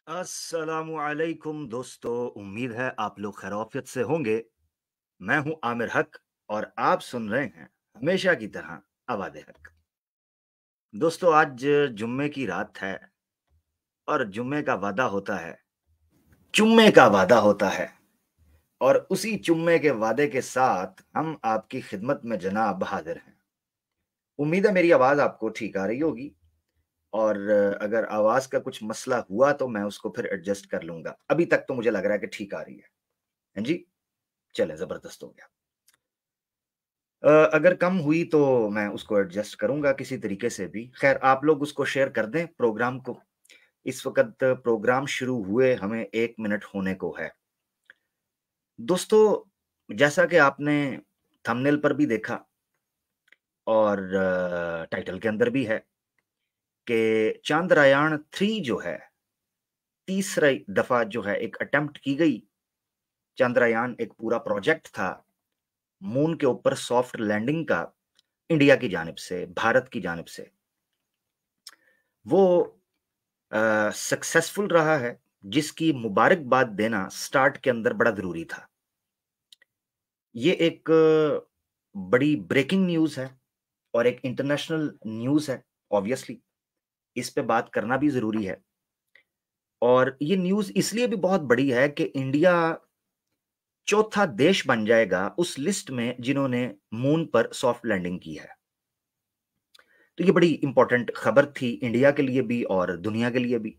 अस्सलामुअलैकुम दोस्तों, उम्मीद है आप लोग खैरियत से होंगे। मैं हूं आमिर हक और आप सुन रहे हैं हमेशा की तरह आवाज़े हक। दोस्तों, आज जुम्मे की रात है और जुम्मे का वादा होता है, जुम्मे का वादा होता है और उसी जुम्मे के वादे के साथ हम आपकी खिदमत में जनाब हाजिर हैं। उम्मीद है मेरी आवाज़ आपको ठीक आ रही होगी और अगर आवाज़ का कुछ मसला हुआ तो मैं उसको फिर एडजस्ट कर लूँगा। अभी तक तो मुझे लग रहा है कि ठीक आ रही है। हाँ जी, चलें ज़बरदस्त हो गया। अगर कम हुई तो मैं उसको एडजस्ट करूँगा किसी तरीके से भी। ख़ैर आप लोग उसको शेयर कर दें प्रोग्राम को। इस वक़्त प्रोग्राम शुरू हुए हमें 1 मिनट होने को है। दोस्तों, जैसा कि आपने थंबनेल पर भी देखा और टाइटल के अंदर भी है कि चांद्रयान-3 जो है, तीसरी दफ़ा जो है एक अटेम्प्ट की गई। चांद्रयान एक पूरा प्रोजेक्ट था, मून के ऊपर सॉफ्ट लैंडिंग का इंडिया की जानिब से, भारत की जानिब से। वो सक्सेसफुल रहा है, जिसकी मुबारकबाद देना स्टार्ट के अंदर बड़ा ज़रूरी था। ये एक बड़ी ब्रेकिंग न्यूज़ है और एक इंटरनेशनल न्यूज़ है ऑब्वियसली, इस पे बात करना भी ज़रूरी है। और ये न्यूज़ इसलिए भी बहुत बड़ी है कि इंडिया चौथा देश बन जाएगा उस लिस्ट में जिन्होंने मून पर सॉफ्ट लैंडिंग की है। तो ये बड़ी इंपॉर्टेंट खबर थी इंडिया के लिए भी और दुनिया के लिए भी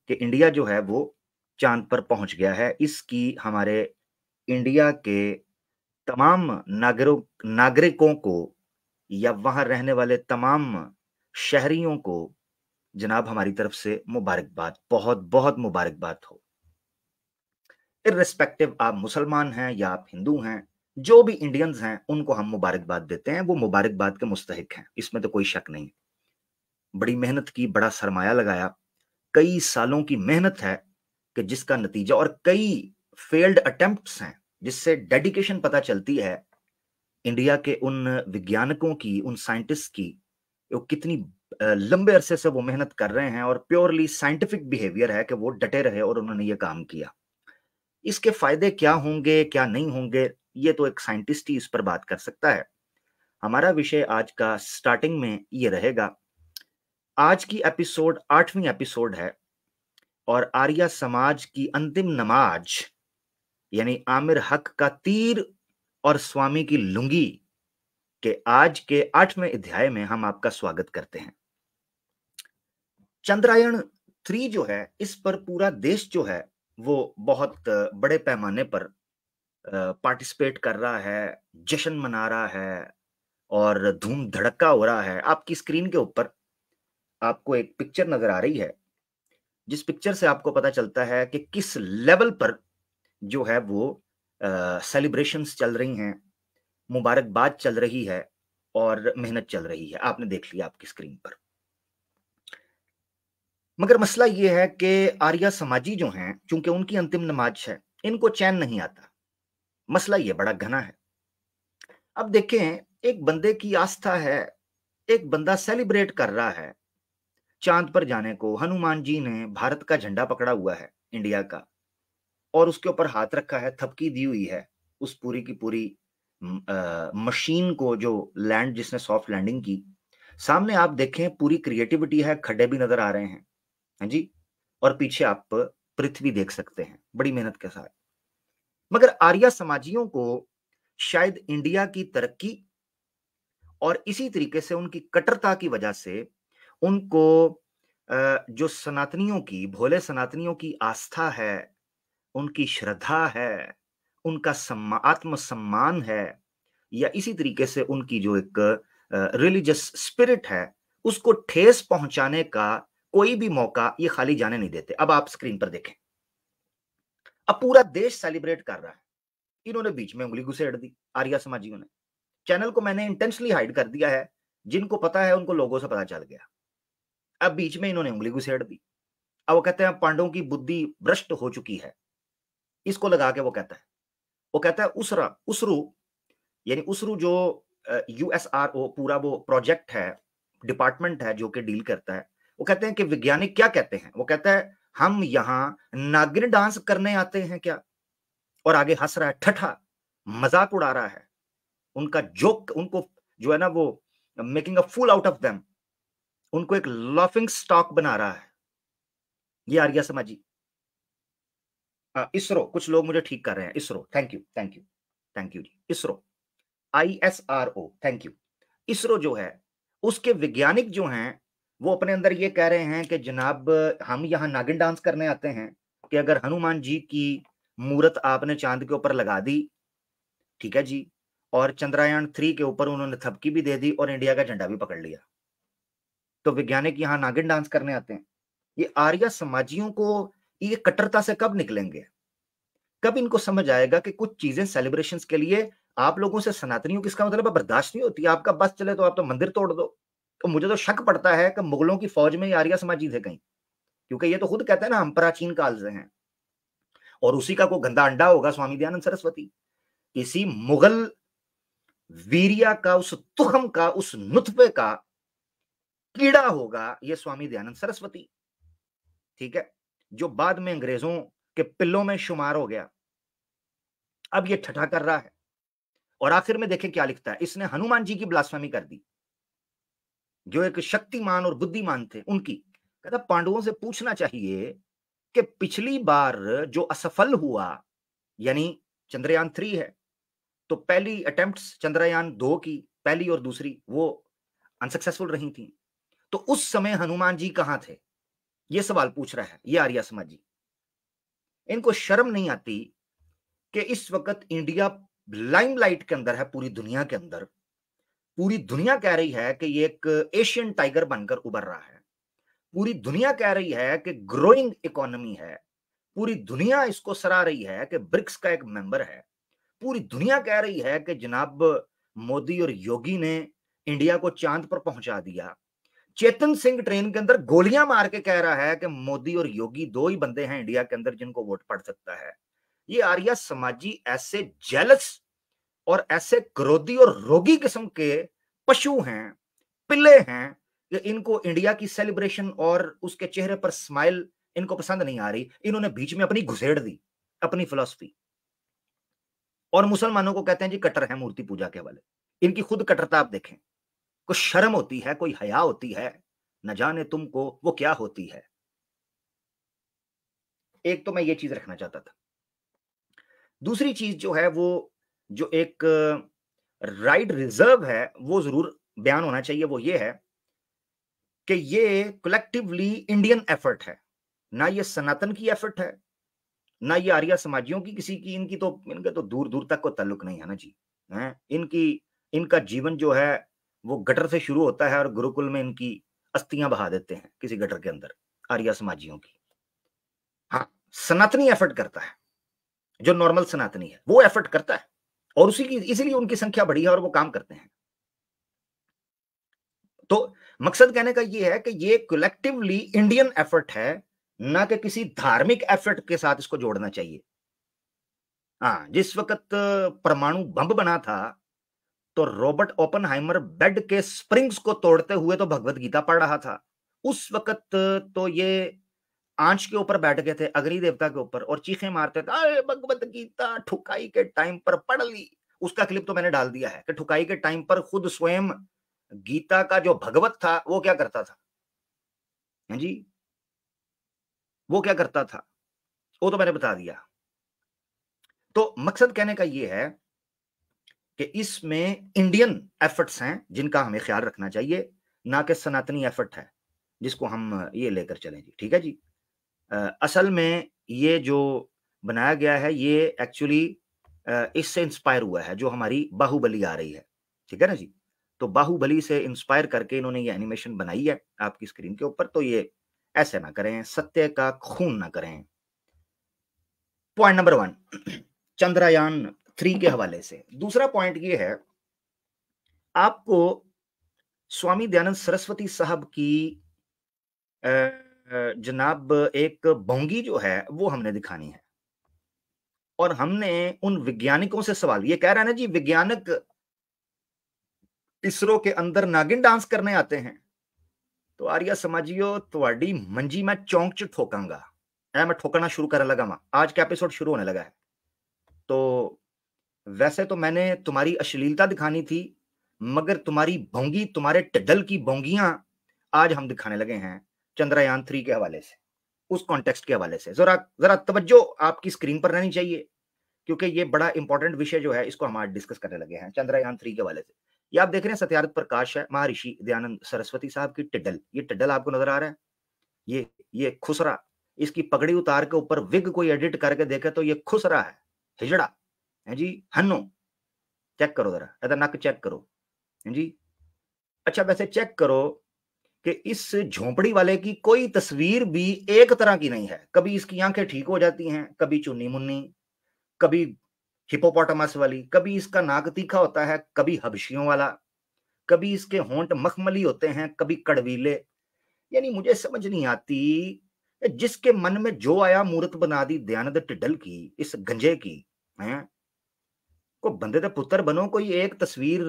कि इंडिया जो है वो चाँद पर पहुँच गया है। इसकी हमारे इंडिया के तमाम नागरिकों को या वहाँ रहने वाले तमाम शहरियों को जनाब हमारी तरफ से मुबारकबाद, बहुत-बहुत मुबारकबाद हो। इर्रेस्पेक्टिव आप मुसलमान हैं या आप हिंदू हैं, जो भी इंडियंस हैं, उनको हम मुबारकबाद देते हैं, वो मुबारकबाद के मुस्तहिक हैं, इसमें तो कोई शक नहीं। बड़ी मेहनत की, बड़ा सरमाया लगाया, कई सालों की मेहनत है कि जिसका नतीजा और कई फेल्ड अटेम्प्ट्स हैं, जिससे डेडिकेशन पता चलती है इंडिया के उन वैज्ञानिकों की, उन साइंटिस्ट की, वो कितनी लंबे अरसे से वो मेहनत कर रहे हैं और प्योरली साइंटिफिक बिहेवियर है कि वो डटे रहे और उन्होंने ये काम किया। इसके फायदे क्या होंगे, क्या नहीं होंगे, ये तो एक साइंटिस्ट ही इस पर बात कर सकता है। हमारा विषय आज का स्टार्टिंग में ये रहेगा। आज की एपिसोड 8वीं एपिसोड है और आर्या समाज की अंतिम नमाज यानी आमिर हक का तीर और स्वामी की लुंगी के आज के 8वें अध्याय में हम आपका स्वागत करते हैं। चंद्रयान-3 जो है, इस पर पूरा देश जो है वो बहुत बड़े पैमाने पर पार्टिसिपेट कर रहा है, जश्न मना रहा है और धूम धड़क्का हो रहा है। आपकी स्क्रीन के ऊपर आपको एक पिक्चर नजर आ रही है, जिस पिक्चर से आपको पता चलता है कि किस लेवल पर जो है वो सेलिब्रेशंस चल रही हैं, मुबारकबाद चल रही है और मेहनत चल रही है। आपने देख लिया आपकी स्क्रीन पर। मगर मसला ये है कि आर्या समाजी जो हैं, चूंकि उनकी अंतिम नमाज है, इनको चैन नहीं आता। मसला ये बड़ा घना है। अब देखें, एक बंदे की आस्था है, एक बंदा सेलिब्रेट कर रहा है चांद पर जाने को। हनुमान जी ने भारत का झंडा पकड़ा हुआ है, इंडिया का, और उसके ऊपर हाथ रखा है, थपकी दी हुई है उस पूरी की पूरी मशीन को, जो लैंड जिसने सॉफ्ट लैंडिंग की। सामने आप देखें पूरी क्रिएटिविटी है, खड्डे भी नजर आ रहे हैं, हाँ जी, और पीछे आप पृथ्वी देख सकते हैं बड़ी मेहनत के साथ। मगर आर्या समाजियों को शायद इंडिया की तरक्की और इसी तरीके से उनकी कट्टरता की वजह से उनको जो सनातनियों की, भोले सनातनियों की आस्था है, उनकी श्रद्धा है, उनका आत्मसम्मान है, या इसी तरीके से उनकी जो एक रिलीजियस स्पिरिट है, उसको ठेस पहुंचाने का कोई भी मौका ये खाली जाने नहीं देते। अब आप स्क्रीन पर देखें, अब पूरा देश सेलिब्रेट कर रहा है, इन्होंने बीच में उंगली घुसेड़ दी आर्या समाजियों ने। चैनल को मैंने इंटेंशनली हाइड कर दिया है, जिनको पता है उनको लोगों से पता चल गया। अब बीच में इन्होंने उंगली घुसेड़ दी। अब वो कहते हैं पांडवों की बुद्धि भ्रष्ट हो चुकी है, इसको लगा के वो कहता है उसरू, यानी उसरू जो यूएसआरओ पूरा वो प्रोजेक्ट है, डिपार्टमेंट है जो कि डील करता है। वो कहते हैं कि वैज्ञानिक क्या कहते हैं, वो कहता है हम यहां नागिन डांस करने आते हैं क्या? और आगे हंस रहा है, ठठा मजाक उड़ा रहा है, उनका जोक, उनको जो है ना वो making a fool out of them, उनको एक लाफिंग स्टॉक बना रहा है ये आर्य समाजी। इसरो, कुछ लोग मुझे ठीक कर रहे हैं, ISRO, thank you thank you thank you ji, ISRO, ISRO, thank you. ISRO जो है उसके वैज्ञानिक जो हैं वो अपने अंदर ये कह रहे हैं कि जनाब हम यहां नागिन डांस करने आते हैं कि अगर हनुमान जी की मूर्त आपने चांद के ऊपर लगा दी, ठीक है जी, और चंद्रयान 3 के ऊपर उन्होंने थपकी भी दे दी और इंडिया का झंडा भी पकड़ लिया, तो वैज्ञानिक यहां नागिन डांस करने आते हैं। ये आर्य समाजियों को ये कट्टरता से कब निकलेंगे? कब इनको समझ आएगा कि कुछ चीजें सेलिब्रेशन के लिए आप लोगों से, सनातनियों की इसका मतलब बर्दाश्त नहीं होती? आपका बस चले तो आप तो मंदिर तोड़ दो। तो मुझे तो शक पड़ता है कि मुगलों की फौज में ये आर्य समाजी थे कहीं, क्योंकि ये तो खुद कहते हैं ना हम प्राचीन काल से हैं, और उसी का कोई गंदा अंडा होगा स्वामी दयानंद सरस्वती, इसी मुगल वीरिया का, उस तुखम का, उस नुतफे का कीड़ा होगा ये स्वामी दयानंद सरस्वती, ठीक है, जो बाद में अंग्रेजों के पिल्लों में शुमार हो गया। अब ये ठठा कर रहा है और आखिर में देखें क्या लिखता है, इसने हनुमान जी की ब्लास्फेमी कर दी, जो एक शक्तिमान और बुद्धिमान थे उनकी। कहता पांडवों से पूछना चाहिए कि पिछली बार जो असफल हुआ, यानी चंद्रयान 3 है, तो पहली अटेम्प्ट्स चंद्रयान 2 की, पहली और दूसरी, वो अनसक्सेसफुल रही थी, तो उस समय हनुमान जी कहां थे? ये सवाल पूछ रहा है ये आर्य समाजी। इनको शर्म नहीं आती कि इस वक्त इंडिया लाइमलाइट के अंदर है पूरी दुनिया के अंदर। पूरी दुनिया कह रही है कि ये एक एशियन टाइगर बनकर उभर रहा है। पूरी दुनिया कह रही है कि ग्रोइंग इकोनॉमी है। पूरी दुनिया इसको सराह रही है कि ब्रिक्स का एक मेंबर है। पूरी दुनिया कह रही है कि जनाब मोदी और योगी ने इंडिया को चांद पर पहुंचा दिया। चेतन सिंह ट्रेन के अंदर गोलियां मार के कह रहा है कि मोदी और योगी दो ही बंदे हैं इंडिया के अंदर जिनको वोट पड़ सकता है। ये आर्य समाजी ऐसे जेलस और ऐसे क्रोधी और रोगी किस्म के पशु हैं, पिल्ले हैं, कि इनको इंडिया की सेलिब्रेशन और उसके चेहरे पर स्माइल इनको पसंद नहीं आ रही। इन्होंने बीच में अपनी घुसेड़ दी, अपनी फिलॉसफी, और मुसलमानों को कहते हैं जी कट्टर है मूर्ति पूजा के वाले। इनकी खुद कट्टरता आप देखें, कुछ शर्म होती है, कोई हया होती है, न जाने तुमको वो क्या होती है। एक तो मैं ये चीज रखना चाहता था। दूसरी चीज जो है वो, जो एक राइट रिजर्व है वो जरूर बयान होना चाहिए, वो ये है कि ये कलेक्टिवली इंडियन एफर्ट है, ना ये सनातन की एफर्ट है, ना ये आर्य समाजियों की किसी की, इनकी तो, इनके तो दूर दूर तक को ताल्लुक नहीं है ना जी। है इनकी, इनका जीवन जो है वो गटर से शुरू होता है और गुरुकुल में इनकी अस्थियां बहा देते हैं किसी गटर के अंदर, आर्य समाजियों की। हाँ, सनातनी एफर्ट करता है, जो नॉर्मल सनातनी है वो एफर्ट करता है, और उसी की, इसीलिए उनकी संख्या बढ़ी है और वो काम करते हैं। तो मकसद कहने का ये है कि ये कलेक्टिवली इंडियन एफर्ट है, ना कि किसी धार्मिक एफर्ट के साथ इसको जोड़ना चाहिए। हाँ, जिस वक्त परमाणु बम बना था तो रॉबर्ट ओपनहाइमर बेड के स्प्रिंग्स को तोड़ते हुए तो भगवत गीता पढ़ रहा था। उस वक्त तो ये आंच के ऊपर बैठ गए थे, अग्नि देवता के ऊपर, और चीखें मारते थे, अरे भगवत गीता ठुकाई के टाइम पर पढ़ ली। उसका क्लिप तो मैंने डाल दिया है कि ठुकाई के टाइम पर खुद स्वयं गीता का जो भगवत था वो क्या करता था, है जी, वो क्या करता था, वो तो मैंने बता दिया। तो मकसद कहने का ये है कि इसमें इंडियन एफर्ट्स हैं जिनका हमें ख्याल रखना चाहिए, ना कि सनातनी एफर्ट है जिसको हम ये लेकर चलें जी, ठीक है जी। असल में ये जो बनाया गया है ये एक्चुअली इससे इंस्पायर हुआ है, जो हमारी बाहुबली आ रही है, ठीक है ना जी। तो बाहुबली से इंस्पायर करके इन्होंने ये एनिमेशन बनाई है आपकी स्क्रीन के ऊपर। तो ये ऐसे ना करें, सत्य का खून ना करें। पॉइंट नंबर 1 चंद्रयान 3 के हवाले से। दूसरा पॉइंट ये है, आपको स्वामी दयानंद सरस्वती साहब की जनाब एक भोंगी जो है वो हमने दिखानी है, और हमने उन वैज्ञानिकों से सवाल, ये कह रहा है ना जी वैज्ञानिक इसरो के अंदर नागिन डांस करने आते हैं, तो आर्य समाजियों तुहाडी मंजी मैं चौंक च ठोकांगा। मैं ठोकना शुरू करने लगा वहां, आज का एपिसोड शुरू होने लगा है। तो वैसे तो मैंने तुम्हारी अश्लीलता दिखानी थी, मगर तुम्हारी भोंगी, तुम्हारे टिड्डल की भोंगियां आज हम दिखाने लगे हैं चंद्रयान 3 के हवाले से, उस कॉन्टेक्स्ट के हवाले से। जरा जरा तवज्जो आपकी स्क्रीन पर रहनी चाहिए, क्योंकि ये बड़ा इंपॉर्टेंट विषय जो है इसको हम आज डिस्कस करने लगे हैं चंद्रयान 3 के हवाले से। ये आप देख रहे हैं सत्यार्थ प्रकाश है, महर्षि दयानंद सरस्वती साहब की टिड्डल। ये टिड्डल आपको नजर आ रहा है, ये खुसरा, इसकी पगड़ी उतार के ऊपर विग कोई एडिट करके देखे तो ये खुसरा है, हिजड़ा है जी, हन्नो। चेक करो जरा, इधर नक चेक करो है जी। अच्छा वैसे चेक करो कि इस झोंपड़ी वाले की कोई तस्वीर भी एक तरह की नहीं है। कभी इसकी आंखें ठीक हो जाती हैं, कभी चुन्नी मुन्नी, कभी हिपोपोटामस वाली, कभी इसका नाक तीखा होता है, कभी हबशियों वाला, कभी इसके होंठ मखमली होते हैं, कभी कड़वीले। यानी मुझे समझ नहीं आती, जिसके मन में जो आया मूर्त बना दी दयानंद टिड्डल की, इस गंजे की। हैं को बंदे दे पुत्र बनो, कोई एक तस्वीर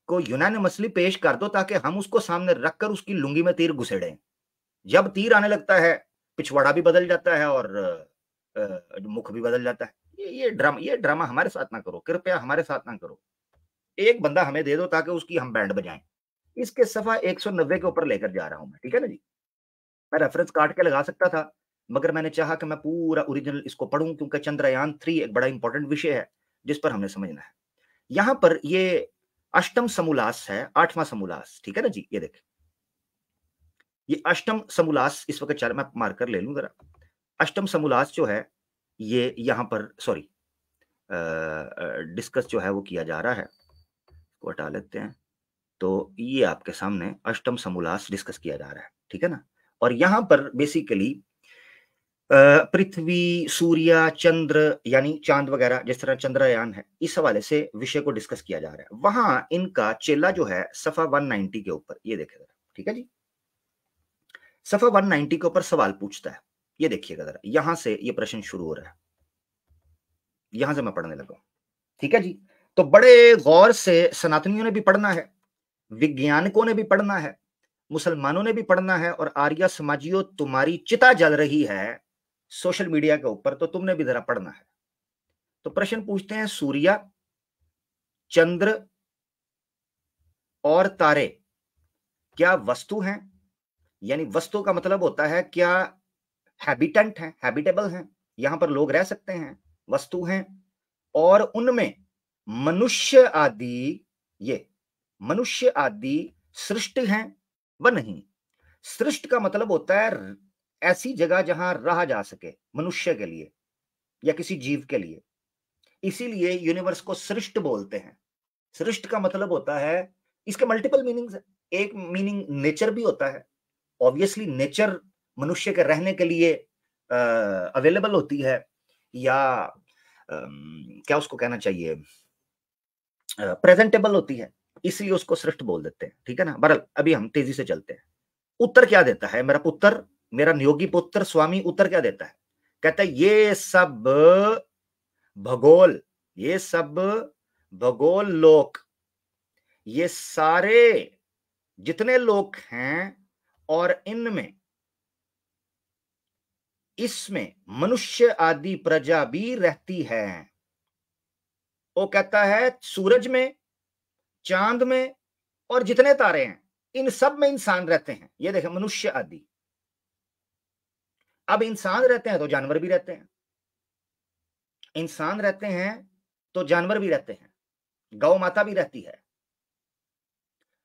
को यूनानिमसली पेश कर दो ताकि हम उसको सामने रखकर उसकी लुंगी में तीर घुसेड़ें। जब तीर आने लगता है पिछवाड़ा भी बदल जाता है और मुख भी बदल जाता है। ये ड्रामा हमारे साथ ना करो, कृपया हमारे साथ ना करो। एक बंदा हमें दे दो ताकि उसकी हम बैंड बजाएं। इसके सफा 190 के ऊपर लेकर जा रहा हूं मैं, ठीक है ना जी। मैं रेफरेंस काट के लगा सकता था, मगर मैंने चाहा कि मैं पूरा ओरिजिनल इसको पढ़ूं, क्योंकि चंद्रयान 3 एक बड़ा इंपॉर्टेंट विषय है जिस पर हमने समझना है। यहां पर ये अष्टम समोल्लास है, 8वां समोल्लास, ठीक है ना जी। ये देखें, ये अष्टम समोल्लास इस वक्त मैं मार्कर ले लूं जरा। अष्टम समोल्लास जो है ये यहां पर, सॉरी, डिस्कस जो है वो किया जा रहा है, इसको हटा लेते हैं। तो ये आपके सामने अष्टम समोल्लास डिस्कस किया जा रहा है, ठीक है ना। और यहां पर बेसिकली पृथ्वी, सूर्य, चंद्र यानी चांद वगैरह, जिस तरह चंद्रयान है, इस हवाले से विषय को डिस्कस किया जा रहा है। वहां इनका चेला जो है सफा 190 के ऊपर, ये देखेगा, ठीक है जी। सफा 190 के ऊपर सवाल पूछता है, ये देखिएगा जरा, यहां से ये प्रश्न शुरू हो रहा है, यहां से मैं पढ़ने लगा, ठीक है जी। तो बड़े गौर से सनातनियों ने भी पढ़ना है, विज्ञानिकों ने भी पढ़ना है, मुसलमानों ने भी पढ़ना है, और आर्या समाजियों तुम्हारी चिता जल रही है सोशल मीडिया के ऊपर, तो तुमने भी जरा पढ़ना है। तो प्रश्न पूछते हैं, सूर्य, चंद्र और तारे क्या वस्तु हैं? यानी वस्तु का मतलब होता है क्या हैबिटेंट हैं, हैबिटेबल हैं, यहां पर लोग रह सकते हैं, वस्तु हैं। और उनमें मनुष्य आदि, ये मनुष्य आदि सृष्टि हैं व नहीं। सृष्ट का मतलब होता है ऐसी जगह जहां रहा जा सके मनुष्य के लिए या किसी जीव के लिए, इसीलिए यूनिवर्स को सृष्ट बोलते हैं। सृष्ट का मतलब होता है, इसके मल्टीपल मीनिंग्स है। एक मीनिंग नेचर भी होता है, ऑब्वियसली नेचर मनुष्य के रहने के लिए अवेलेबल होती है, या क्या उसको कहना चाहिए, प्रेजेंटेबल होती है, इसलिए उसको सृष्ट बोल देते हैं, ठीक है ना। बहरहाल अभी हम तेजी से चलते हैं। उत्तर क्या देता है मेरा पुत्र, मेरा नियोगी पुत्र स्वामी, उत्तर क्या देता है? कहता है ये सब भगोल, ये सब भगोल लोक, ये सारे जितने लोक हैं, और इनमें इसमें मनुष्य आदि प्रजा भी रहती है। वो कहता है सूरज में, चांद में, और जितने तारे हैं इन सब में इंसान रहते हैं। ये देखें, मनुष्य आदि। अब इंसान रहते हैं तो जानवर भी रहते हैं, इंसान रहते हैं तो जानवर भी रहते हैं, गौ माता भी रहती है।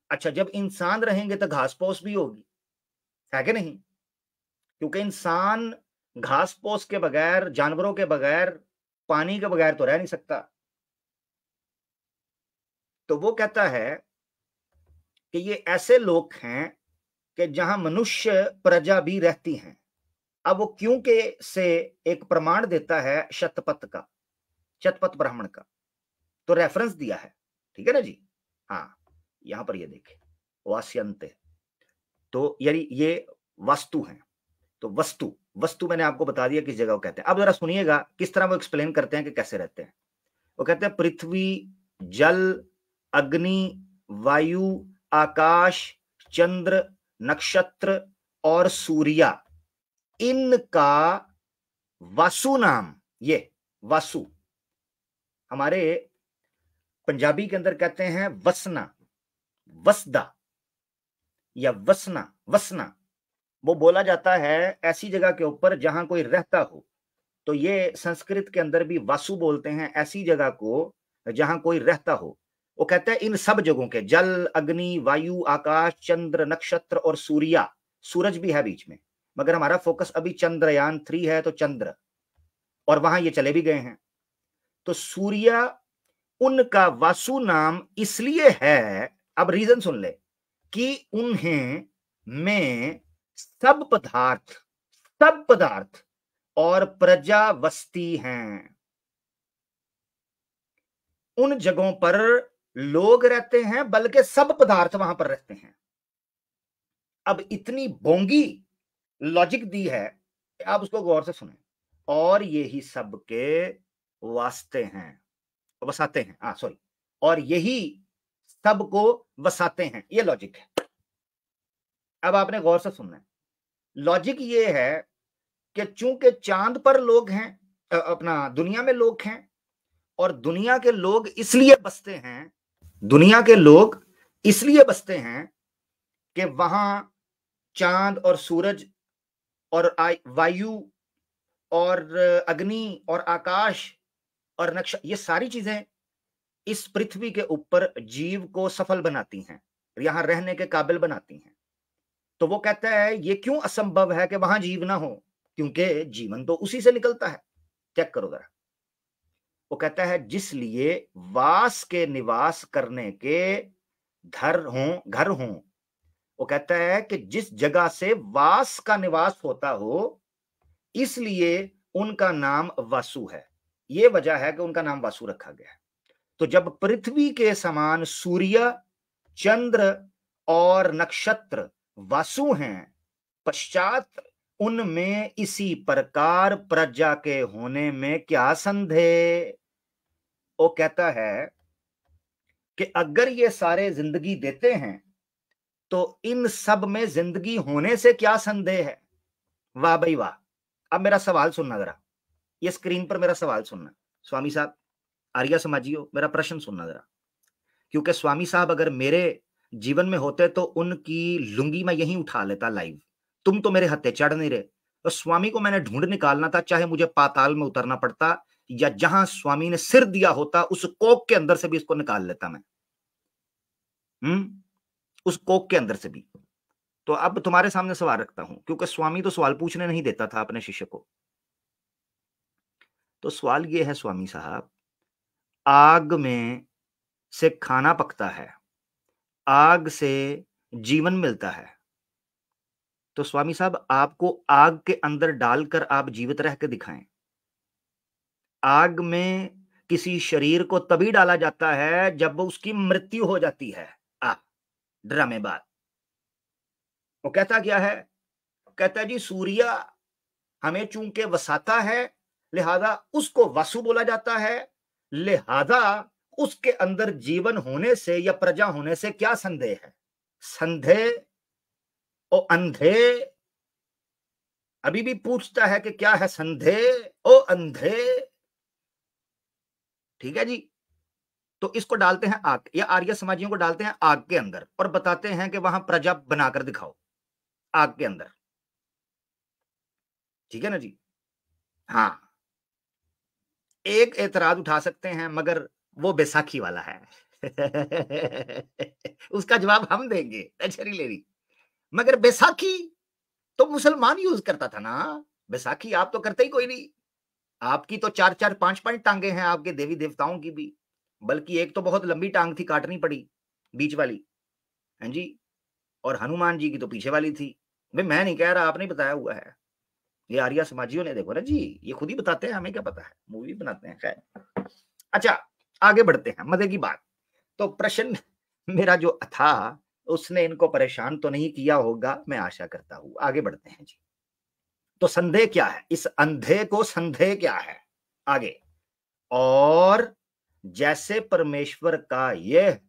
अच्छा, जब इंसान रहेंगे तो घास पोस भी होगी, है कि नहीं? क्योंकि इंसान घास पोस के बगैर, जानवरों के बगैर, पानी के बगैर तो रह नहीं सकता। तो वो कहता है कि ये ऐसे लोग हैं कि जहां मनुष्य प्रजा भी रहती हैं। अब वो क्यों के से एक प्रमाण देता है शतपथ का, शतपथ ब्राह्मण का, तो रेफरेंस दिया है, ठीक है ना जी। हाँ, यहां पर ये देखें, वास्यंते, तो यानी ये वास्तु हैं। तो वस्तु, वस्तु मैंने आपको बता दिया किस जगह वो कहते हैं। अब जरा सुनिएगा किस तरह वो एक्सप्लेन करते हैं कि कैसे रहते हैं। वो कहते हैं पृथ्वी, जल, अग्नि, वायु, आकाश, चंद्र, नक्षत्र और सूर्य, इनका वासु नाम, ये वासु हमारे पंजाबी के अंदर कहते हैं वसना, वसदा या वसना, वसना वो बोला जाता है ऐसी जगह के ऊपर जहां कोई रहता हो। तो ये संस्कृत के अंदर भी वासु बोलते हैं ऐसी जगह को जहां कोई रहता हो। वो कहते हैं इन सब जगहों के जल, अग्नि, वायु, आकाश, चंद्र, नक्षत्र और सूर्या, सूरज भी है बीच में, मगर हमारा फोकस अभी चंद्रयान 3 है तो चंद्र, और वहां ये चले भी गए हैं। तो सूर्या उनका वासु नाम इसलिए है, अब रीजन सुन ले, कि उन्हें में सब पदार्थ, सब पदार्थ और प्रजा वस्ती हैं। उन जगहों पर लोग रहते हैं, बल्कि सब पदार्थ वहां पर रहते हैं। अब इतनी बोंगी लॉजिक दी है, आप उसको गौर से सुने। और यही सबके वास्ते हैं, वसाते हैं, सॉरी, और यही सबको वसाते हैं, ये लॉजिक है। अब आपने गौर से सुनना है। लॉजिक ये है कि चूंकि चांद पर लोग हैं, अपना दुनिया में लोग हैं, और दुनिया के लोग इसलिए बसते हैं, दुनिया के लोग इसलिए बसते हैं कि वहां चांद और सूरज और वायु और अग्नि और आकाश और नक्षत्र, ये सारी चीजें इस पृथ्वी के ऊपर जीव को सफल बनाती हैं, यहां रहने के काबिल बनाती हैं। तो वो कहता है ये क्यों असंभव है कि वहां जीव ना हो, क्योंकि जीवन तो उसी से निकलता है। चेक करो जरा। वो कहता है जिसलिए वास के निवास करने के घर हों। वो कहता है कि जिस जगह से वास का निवास होता हो, इसलिए उनका नाम वासु है। ये वजह है कि उनका नाम वासु रखा गया है। तो जब पृथ्वी के समान सूर्य, चंद्र और नक्षत्र वासु हैं, पश्चात उनमें इसी प्रकार प्रजा के होने में क्या संदेह। वो कहता है कि अगर ये सारे जिंदगी देते हैं तो इन सब में जिंदगी होने से क्या संदेह है। वाह भाई वाह। अब मेरा सवाल सुनना जरा, ये स्क्रीन पर मेरा सवाल सुनना। स्वामी साहब, आर्य समाजियों, मेरा प्रश्न सुनना जरा, क्योंकि स्वामी साहब अगर मेरे जीवन में होते तो उनकी लुंगी मैं यहीं उठा लेता लाइव। तुम तो मेरे हत्थे चढ़ नहीं रहे, तो स्वामी को मैंने ढूंढ निकालना था, चाहे मुझे पाताल में उतरना पड़ता, या जहां स्वामी ने सिर दिया होता उस कोक के अंदर से भी इसको निकाल लेता मैं। उस कोक के अंदर से भी। तो अब तुम्हारे सामने सवाल रखता हूं, क्योंकि स्वामी तो सवाल पूछने नहीं देता था अपने शिष्य को। तो सवाल यह है स्वामी साहब, आग में से खाना पकता है, आग से जीवन मिलता है, तो स्वामी साहब आपको आग के अंदर डालकर आप जीवित रह के दिखाएं। आग में किसी शरीर को तभी डाला जाता है जब उसकी मृत्यु हो जाती है। ड्रामेबाज। वो कहता क्या है, कहता है जी सूर्य हमें चूंकि वसाता है, लिहाजा उसको वासु बोला जाता है, लिहाजा उसके अंदर जीवन होने से या प्रजा होने से क्या संदेह है। संदेह ओ अंधे अभी भी पूछता है कि क्या है संदेह ओ अंधे। ठीक है जी। तो इसको डालते हैं आग, या आर्य समाजियों को डालते हैं आग के अंदर और बताते हैं कि वहां प्रजा बनाकर दिखाओ आग के अंदर। ठीक है ना जी। हाँ, एक एतराज उठा सकते हैं, मगर वो बैसाखी वाला है। उसका जवाब हम देंगे, टेंशन नहीं लेनी। मगर बैसाखी तो मुसलमान यूज करता था ना, बैसाखी आप तो करते ही कोई नहीं। आपकी तो 4-4 5-5 टांगे हैं आपके देवी देवताओं की भी, बल्कि एक तो बहुत लंबी टांग थी, काटनी पड़ी बीच वाली, हैं जी, और हनुमान जी की तो पीछे वाली थी। भाई मैं नहीं कह रहा, आपने बताया हुआ है, ये आर्य समाजियों ने, देखो ना जी, ये खुद ही बताते हैं, हमें क्या पता है, मूवी बनाते हैं। खैर, अच्छा आगे बढ़ते हैं, मजे की बात। तो प्रश्न मेरा जो था उसने इनको परेशान तो नहीं किया होगा, मैं आशा करता हूं। आगे बढ़ते हैं जी। तो संदेह क्या है, इस अंधे को संदेह क्या है आगे। और जैसे परमेश्वर का यह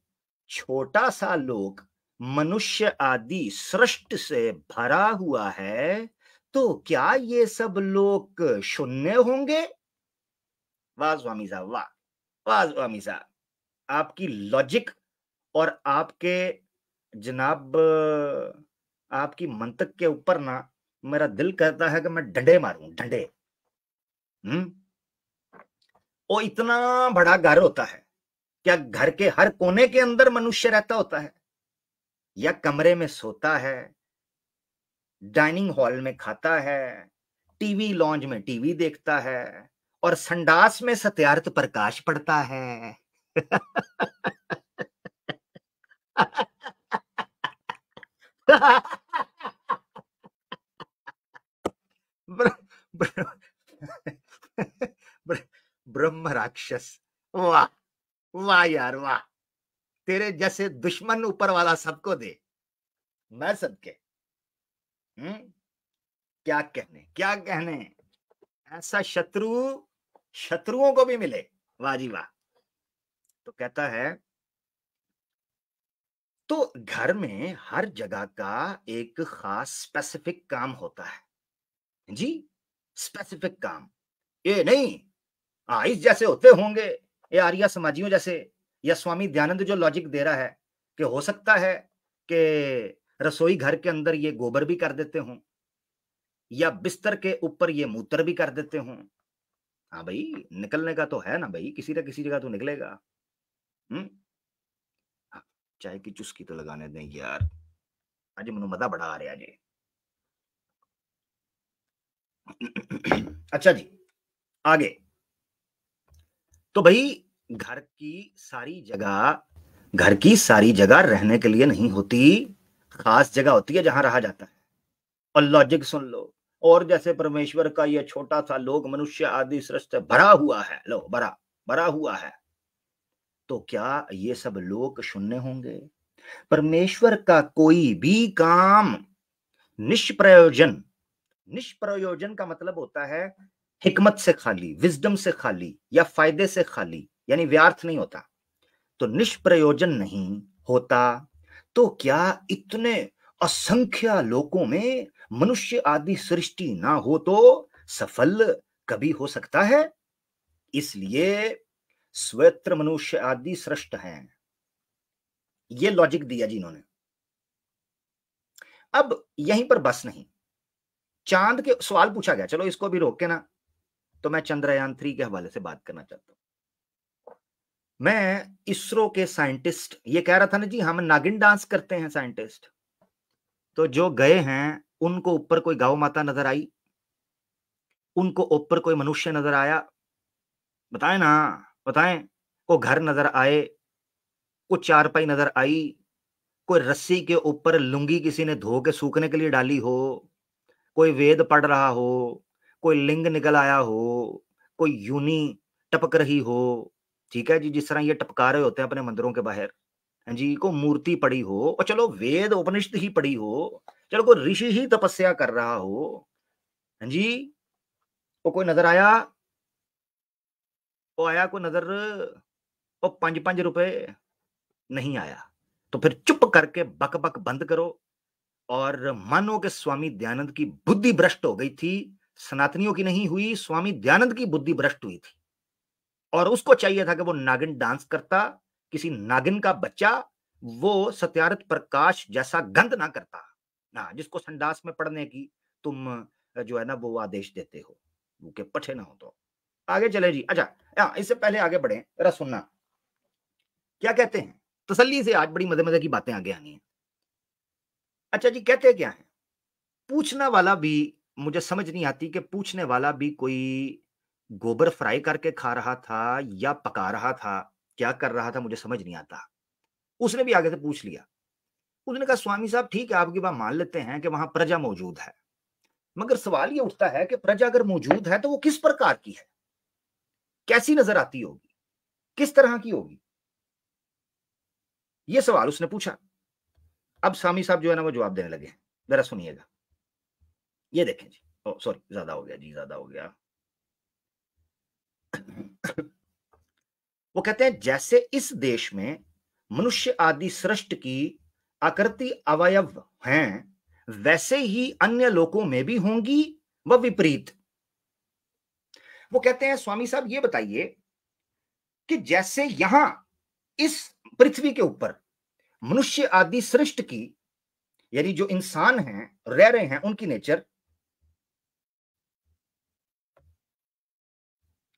छोटा सा लोक मनुष्य आदि सृष्टि से भरा हुआ है, तो क्या ये सब लोग शून्य होंगे? वाह स्वामी साहब, वाह वाह स्वामी साहब, आपकी लॉजिक और आपके जनाब आपकी मंतक के ऊपर ना मेरा दिल कहता है कि मैं डंडे मारूं, डंडे। वो इतना बड़ा घर होता है, क्या घर के हर कोने के अंदर मनुष्य रहता होता है, या कमरे में सोता है, डाइनिंग हॉल में खाता है, टीवी लॉन्ज में टीवी देखता है, और संडास में सत्यार्थ प्रकाश पड़ता है? ब्रह्म राक्षस, वाह वाह यार वाह, तेरे जैसे दुश्मन ऊपर वाला सबको दे, मैं सबके। क्या कहने, क्या कहने, ऐसा शत्रु शत्रुओं को भी मिले, वाह जी वाह। तो कहता है, तो घर में हर जगह का एक खास स्पेसिफिक काम होता है जी, स्पेसिफिक काम। ये नहीं इस जैसे होते होंगे, ये आर्य समाजियों जैसे, या स्वामी दयानंद जो लॉजिक दे रहा है कि हो सकता है कि रसोई घर के अंदर ये गोबर भी कर देते हों, या बिस्तर के ऊपर ये मूत्र भी कर देते हों। हाँ भाई, निकलने का तो है ना भाई, किसी न किसी जगह तो निकलेगा। हाँ, चाय की चुस्की तो लगाने दें यार, आज मनु मजा बड़ा आ रहा जी। अच्छा जी, आगे। तो भाई, घर की सारी जगह घर की सारी जगह रहने के लिए नहीं होती, खास जगह होती है जहां रहा जाता है। और लॉजिक सुन लो, और जैसे परमेश्वर का ये छोटा सा लोक मनुष्य आदि सृष्टि भरा हुआ है, लो भरा भरा हुआ है, तो क्या ये सब लोग शून्य होंगे? परमेश्वर का कोई भी काम निष्प्रयोजन, निष्प्रयोजन का मतलब होता है हिकमत से खाली, विजडम से खाली, या फायदे से खाली, यानी व्यर्थ नहीं होता। तो निष्प्रयोजन नहीं होता, तो क्या इतने असंख्य लोकों में मनुष्य आदि सृष्टि ना हो तो सफल कभी हो सकता है? इसलिए स्वेत्र मनुष्य आदि सृष्ट हैं। ये लॉजिक दिया जी इन्होंने। अब यहीं पर बस नहीं, चांद के सवाल पूछा गया, चलो इसको भी रोक के ना, तो मैं चंद्रयान 3 के हवाले से बात करना चाहता हूं। मैं इसरो के साइंटिस्ट, ये कह रहा था ना जी हम नागिन डांस करते हैं साइंटिस्ट, तो जो गए हैं उनको ऊपर कोई गौ माता नजर आई, उनको ऊपर कोई मनुष्य नजर आया, बताएं ना, बताएं। को घर नजर आए, को चारपाई नजर आई, कोई रस्सी के ऊपर लुंगी किसी ने धो के सूखने के लिए डाली हो, कोई वेद पढ़ रहा हो, कोई लिंग निकल आया हो, कोई यूनी टपक रही हो, ठीक है जी, जिस तरह ये टपका रहे होते हैं अपने मंदिरों के बाहर, हैं जी, को मूर्ति पड़ी हो, और चलो वेद उपनिषद ही पड़ी हो, चलो कोई ऋषि ही तपस्या कर रहा हो, हैं जी, वो कोई नजर आया, वो आया कोई नजर, वो 5-5 रुपए नहीं आया, तो फिर चुप करके बक बक बंद करो, और मानो कि स्वामी दयानंद की बुद्धि भ्रष्ट हो गई थी, सनातनियों की नहीं हुई, स्वामी दयानंद की बुद्धि भ्रष्ट हुई थी, और उसको चाहिए था कि वो नागिन डांस करता, किसी नागिन का बच्चा, वो सत्यार्थ प्रकाश जैसा गंध ना करता ना, जिसको संडास में पड़ने की तुम जो है ना वो आदेश देते हो, वो के पठे ना हो। तो आगे चले जी। अच्छा, इससे पहले आगे बढ़े, जरा सुनना क्या कहते हैं, तसल्ली से, आज बड़ी मजे मजे की बातें आगे आनी है। अच्छा जी, कहते क्या है, पूछना वाला भी, मुझे समझ नहीं आती कि पूछने वाला भी कोई गोबर फ्राई करके खा रहा था या पका रहा था, क्या कर रहा था मुझे समझ नहीं आता। उसने भी आगे से पूछ लिया, उसने कहा स्वामी साहब ठीक है, आपकी बात मान लेते हैं कि वहां प्रजा मौजूद है, मगर सवाल ये उठता है कि प्रजा अगर मौजूद है तो वो किस प्रकार की है, कैसी नजर आती होगी, किस तरह की होगी, ये सवाल उसने पूछा। अब स्वामी साहब जो है ना वो जवाब देने लगे, जरा सुनिएगा। ये देखें जी, ओ सॉरी, ज्यादा हो गया जी, ज्यादा हो गया। वो कहते हैं जैसे इस देश में मनुष्य आदि सृष्टि की आकृति अवयव हैं, वैसे ही अन्य लोकों में भी होंगी व विपरीत। वो कहते हैं स्वामी साहब ये बताइए कि जैसे यहां इस पृथ्वी के ऊपर मनुष्य आदि सृष्टि की, यानी जो इंसान हैं रह रहे हैं उनकी नेचर।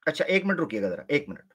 अच्छा, 1 मिनट रुकिएगा जरा, 1 मिनट।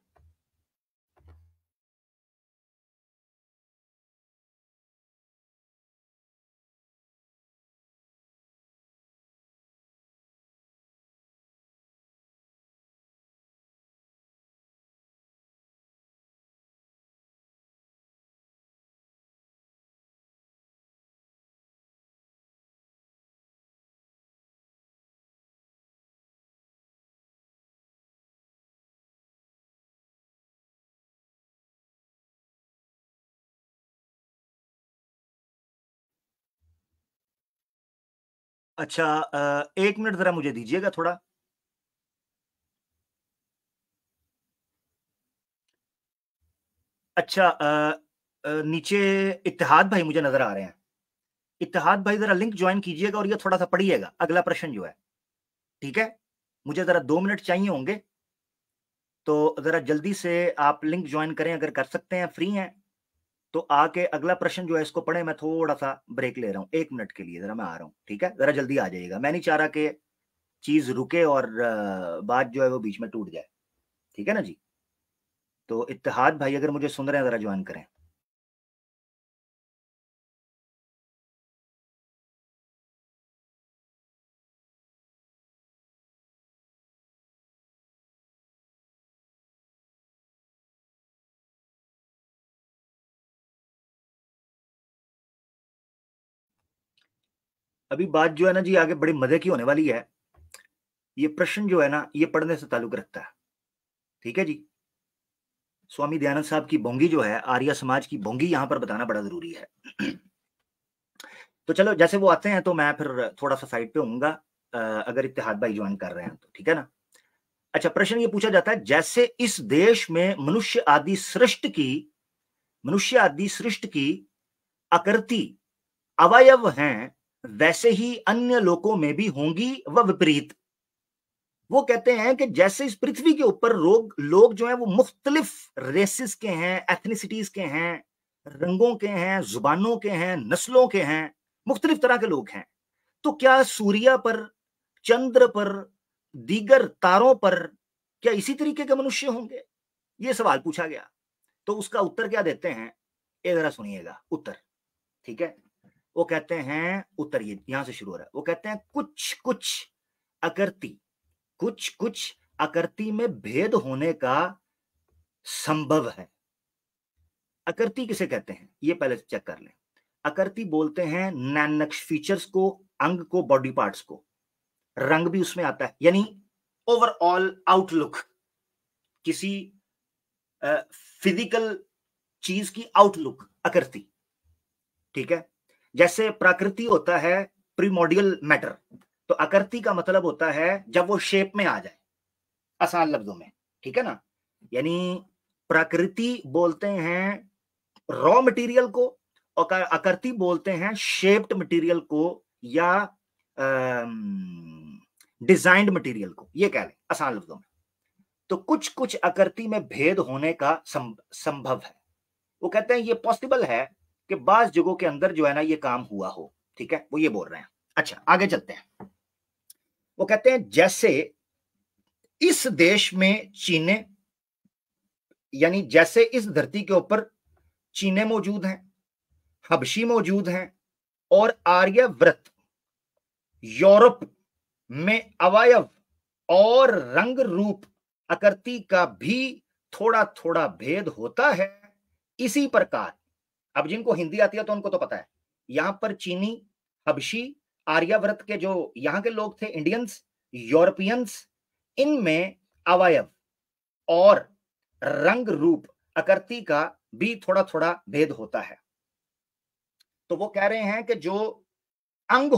अच्छा, 1 मिनट जरा मुझे दीजिएगा थोड़ा। अच्छा, नीचे इत्तेहाद भाई मुझे नजर आ रहे हैं। इत्तेहाद भाई जरा लिंक ज्वाइन कीजिएगा और ये थोड़ा सा पढ़िएगा अगला प्रश्न जो है। ठीक है, मुझे जरा 2 मिनट चाहिए होंगे, तो जरा जल्दी से आप लिंक ज्वाइन करें, अगर कर सकते हैं, फ्री हैं तो आके अगला प्रश्न जो है इसको पढ़े। मैं थोड़ा सा ब्रेक ले रहा हूँ 1 मिनट के लिए, जरा मैं आ रहा हूँ। ठीक है, जरा जल्दी आ जाइएगा, मैं नहीं चाह रहा कि चीज रुके और बात जो है वो बीच में टूट जाए। ठीक है ना जी। तो इत्तेहाद भाई अगर मुझे सुन रहे हैं जरा ज्वाइन करें। अभी बात जो है ना जी आगे बड़ी मजे की होने वाली है। ये प्रश्न जो है ना ये पढ़ने से ताल्लुक रखता है। ठीक है जी। स्वामी दयानंद साहब की बोंगी जो है, आर्य समाज की बोंगी, यहां पर बताना बड़ा जरूरी है। तो चलो, जैसे वो आते हैं तो मैं फिर थोड़ा सा साइड पे होऊंगा, अगर इत्तेहाद भाई ज्वाइन कर रहे हैं तो। ठीक है ना। अच्छा, प्रश्न ये पूछा जाता है, जैसे इस देश में मनुष्य आदि सृष्टि की आकृति अवयव हैं, वैसे ही अन्य लोकों में भी होंगी व विपरीत। वो कहते हैं कि जैसे इस पृथ्वी के ऊपर लोग जो हैं वो मुख्तलिफ रेसिस के हैं, एथनिसिटीज के हैं, रंगों के हैं, जुबानों के हैं, नस्लों के हैं, मुख्तलिफ तरह के लोग हैं। तो क्या सूर्य पर, चंद्र पर, दीगर तारों पर क्या इसी तरीके के मनुष्य होंगे? ये सवाल पूछा गया। तो उसका उत्तर क्या देते हैं, ये जरा सुनिएगा उत्तर। ठीक है, वो कहते हैं, उत्तर ये यहां से शुरू हो रहा है। वो कहते हैं आकृति कुछ कुछ आकृति में भेद होने का संभव है। आकृति किसे कहते हैं ये पहले चेक कर लें। आकृति बोलते हैं नैनक्स फीचर्स को, अंग को, बॉडी पार्ट्स को। रंग भी उसमें आता है, यानी ओवरऑल आउटलुक, किसी फिजिकल चीज की आउटलुक आकृति। ठीक है, जैसे प्रकृति होता है प्रीमोडियल मैटर, तो आकृति का मतलब होता है जब वो शेप में आ जाए, आसान लफ्जों में। ठीक है ना। यानी प्रकृति बोलते हैं रॉ मटेरियल को, और आकृति बोलते हैं शेप्ड मटेरियल को या डिजाइंड मटेरियल को, ये कह लें आसान लफ्जों में। तो कुछ कुछ आकृति में भेद होने का संभव है। वो कहते हैं ये पॉसिबल है कि बाज जगहों के अंदर जो है ना ये काम हुआ हो। ठीक है, वो ये बोल रहे हैं। अच्छा, आगे चलते हैं। वो कहते हैं जैसे इस देश में चीने, यानी जैसे इस धरती के ऊपर चीने मौजूद हैं, हबशी मौजूद हैं, और आर्यव्रत यूरोप में अवयव और रंग रूप आकृति का भी थोड़ा थोड़ा भेद होता है, इसी प्रकार। अब जिनको हिंदी आती है तो उनको तो पता है, यहां पर चीनी, हबशी, आर्यव्रत के जो यहां के लोग थे, इंडियंस, यूरोपियंस, इनमें अवयव और रंग रूप आकृति का भी थोड़ा थोड़ा भेद होता है। तो वो कह रहे हैं कि जो अंग